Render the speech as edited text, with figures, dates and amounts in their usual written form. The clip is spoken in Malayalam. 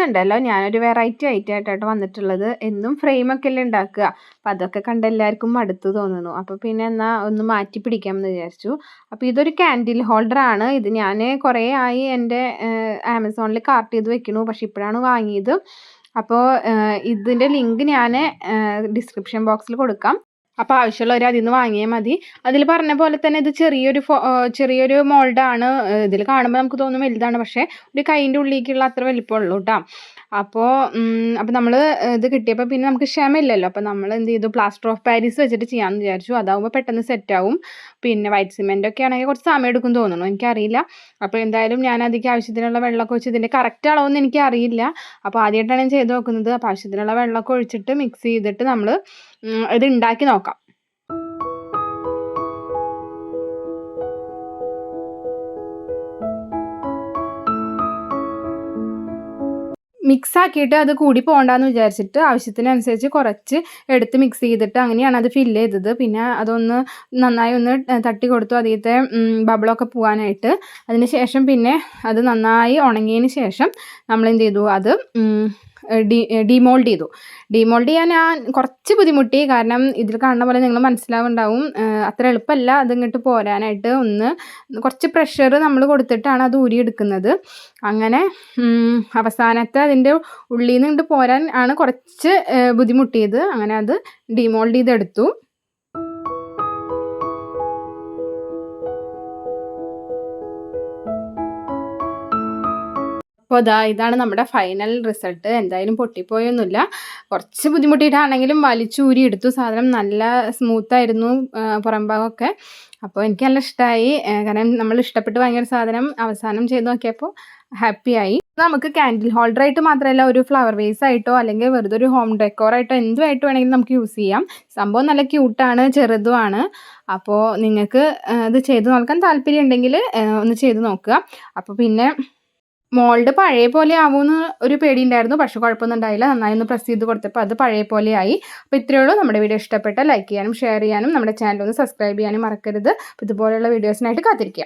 ഇന്നുണ്ടല്ലോ ഞാനൊരു വെറൈറ്റി ആയിട്ടായിട്ടോ വന്നിട്ടുള്ളത്. എന്നും ഫ്രെയിമൊക്കെ അല്ലേ ഉണ്ടാക്കുക. അപ്പോൾ അതൊക്കെ കണ്ട് എല്ലാവർക്കും മടുത്തു തോന്നുന്നു. അപ്പോൾ പിന്നെ എന്നാൽ ഒന്ന് മാറ്റി പിടിക്കാമെന്ന് വിചാരിച്ചു. അപ്പോൾ ഇതൊരു കാൻഡിൽ ഹോൾഡറാണ്. ഇത് ഞാൻ കുറേ ആയി എൻ്റെ ആമസോണിൽ കാർട്ട് ചെയ്ത് വെക്കണു. പക്ഷെ ഇപ്പോഴാണ് വാങ്ങിയത്. അപ്പോൾ ഇതിൻ്റെ ലിങ്ക് ഞാൻ ഡിസ്ക്രിപ്ഷൻ ബോക്സിൽ കൊടുക്കാം. അപ്പോൾ ആവശ്യമുള്ളവർ അതിൽ നിന്ന് വാങ്ങിയാൽ മതി. അതിൽ പറഞ്ഞ പോലെ തന്നെ ഇത് ചെറിയൊരു മോൾഡാണ്. ഇതിൽ കാണുമ്പോൾ നമുക്ക് തോന്നും വലുതാണ്, പക്ഷേ ഒരു കൈൻ്റെ ഉള്ളിലേക്കുള്ള അത്ര വലിപ്പമുള്ളൂ കേട്ടോ. അപ്പോൾ നമ്മൾ ഇത് കിട്ടിയപ്പോൾ പിന്നെ നമുക്ക് ക്ഷമയില്ലല്ലോ. അപ്പോൾ നമ്മൾ എന്ത് ചെയ്തു, പ്ലാസ്റ്റർ ഓഫ് പാരീസ് വെച്ചിട്ട് ചെയ്യാമെന്ന് വിചാരിച്ചു. അതാവുമ്പോൾ പെട്ടെന്ന് സെറ്റാവും. പിന്നെ വൈറ്റ് സിമെൻ്റ് ഒക്കെ ആണെങ്കിൽ കുറച്ച് സമയം എടുക്കും തോന്നുന്നു, എനിക്കറിയില്ല. അപ്പോൾ എന്തായാലും ഞാൻ അതിലേക്ക് ആവശ്യത്തിനുള്ള വെള്ളമൊക്കെ ഒഴിച്ച്, ഇതിൻ്റെ കറക്റ്റ് അളവൊന്നും എനിക്കറിയില്ല. അപ്പോൾ ആദ്യമായിട്ടാണ് ഞാൻ ചെയ്ത് നോക്കുന്നത്. അപ്പോൾ ആവശ്യത്തിനുള്ള വെള്ളമൊക്കെ ഒഴിച്ചിട്ട് മിക്സ് ചെയ്തിട്ട് നമ്മൾ ഇത് ഉണ്ടാക്കി നോക്കാം. മിക്സ് ആക്കിയിട്ട് അത് കൂടി പോകണ്ടെന്ന് വിചാരിച്ചിട്ട് ആവശ്യത്തിനനുസരിച്ച് കുറച്ച് എടുത്ത് മിക്സ് ചെയ്തിട്ട് അങ്ങനെയാണ് അത് ഫില്ല് ചെയ്തത്. പിന്നെ അതൊന്ന് നന്നായി ഒന്ന് തട്ടി കൊടുത്തു അതിലത്തെ ബബിളൊക്കെ പോകാനായിട്ട്. അതിന് ശേഷം പിന്നെ അത് നന്നായി ഉണങ്ങിയതിന് ശേഷം നമ്മൾ എന്ത് ചെയ്തു, അത് ഡിമോൾഡ് ചെയ്തു. ഡിമോൾഡ് ചെയ്യാൻ ഞാൻ കുറച്ച് ബുദ്ധിമുട്ടി. കാരണം ഇതിൽ കാണുന്ന പോലെ നിങ്ങൾ മനസ്സിലാവുണ്ടാവും, അത്ര എളുപ്പമല്ല അതിങ്ങോട്ട് പോരാനായിട്ട്. കുറച്ച് പ്രഷർ നമ്മൾ കൊടുത്തിട്ടാണ് അത് ഊരിയെടുക്കുന്നത്. അങ്ങനെ അവസാനത്തെ അതിൻ്റെ ഉള്ളിൽ നിന്ന് ഇങ്ങോട്ട് പോരാൻ ആണ് കുറച്ച് ബുദ്ധിമുട്ടിയത്. അങ്ങനെ അത് ഡിമോൾഡ് ചെയ്തെടുത്തു. അപ്പോൾ ഇതാണ് നമ്മുടെ ഫൈനൽ റിസൾട്ട്. എന്തായാലും പൊട്ടിപ്പോയൊന്നുമില്ല. കുറച്ച് ബുദ്ധിമുട്ടിയിട്ടാണെങ്കിലും വലിച്ചൂരി എടുത്തു. സാധനം നല്ല സ്മൂത്തായിരുന്നു പുറം ഭാഗമൊക്കെ. അപ്പോൾ എനിക്ക് നല്ല ഇഷ്ടമായി. കാരണം നമ്മൾ ഇഷ്ടപ്പെട്ട് വാങ്ങിയ ഒരു സാധനം അവസാനം ചെയ്ത് നോക്കിയപ്പോൾ ഹാപ്പിയായി. നമുക്ക് കാൻഡിൽ ഹോൾഡറായിട്ട് മാത്രമല്ല, ഒരു ഫ്ലവർ വേസ് ആയിട്ടോ അല്ലെങ്കിൽ വെറുതെ ഒരു ഹോം ഡെക്കോറായിട്ടോ എന്തുമായിട്ട് വേണമെങ്കിലും നമുക്ക് യൂസ് ചെയ്യാം. സംഭവം നല്ല ക്യൂട്ടാണ്, ചെറുതുമാണ്. അപ്പോൾ നിങ്ങൾക്ക് ഇത് ചെയ്ത് നോക്കാൻ താല്പര്യം ഉണ്ടെങ്കിൽ ഒന്ന് ചെയ്ത് നോക്കുക. അപ്പോൾ പിന്നെ മോൾഡ് പഴയ പോലെ ആവുമെന്ന് ഒരു പേടി ഉണ്ടായിരുന്നു, പക്ഷെ കുഴപ്പമൊന്നും ഉണ്ടായില്ല. നന്നായി ഒന്ന് പ്രസ് ചെയ്ത് കൊടുത്തപ്പോൾ അത് പഴയ പോലെ ആയി. അപ്പോൾ ഇത്രയേ ഉള്ളൂ. നമ്മുടെ വീഡിയോ ഇഷ്ടപ്പെട്ടാൽ ലൈക്ക് ചെയ്യാനും ഷെയർ ചെയ്യാനും നമ്മുടെ ചാനൽ ഒന്ന് സബ്സ്ക്രൈബ് ചെയ്യാനും മറക്കരുത്. അപ്പോൾ ഇതുപോലെയുള്ള വീഡിയോസിനായിട്ട് കാത്തിരിക്കുക.